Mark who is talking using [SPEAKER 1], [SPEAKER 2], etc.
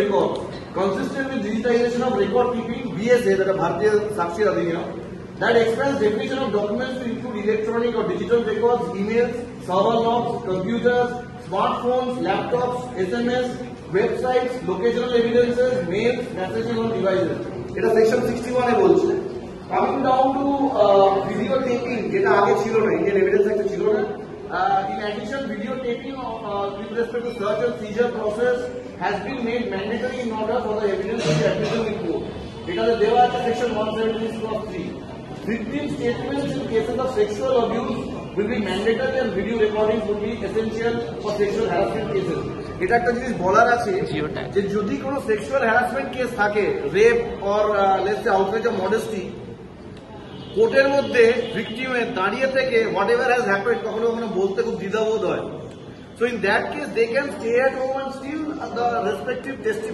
[SPEAKER 1] records. Consistent with digitization of record keeping, BSA, that is Bharatiya Sakshi Adhiniam, that expands definition of documents to include electronic or digital records, emails, server logs, computers, smartphones, laptops, SMS, websites, locational evidences, mails, messages on devices. এটা section 61 এ বলছে। Coming down to video taping, যেটা আগে ছিল না, Indian Evidence Act ছিল না। In addition, video taping with respect to search and seizure process has been made mandatory in order for the evidence to be admissible in court. Because there was section 176 clause 3. Victim statements in cases of sexual abuse will be mandatory and video recordings will be essential for sexual harassment cases. এটা একটা জিনিস বলার আছে যে যদি কোনো sexual harassment case থাকে, rape or let's say outrage of modesty, কোর্টের মধ্যে ভিকটিমের দাঁড়িয়ে থেকে হোয়াট এভার হ্যাজ হ্যাপেন্ড কখনো কখনো বলতে খুব দ্বিধাবোধ হয়। So in that case they can stay at home and still the respective testimony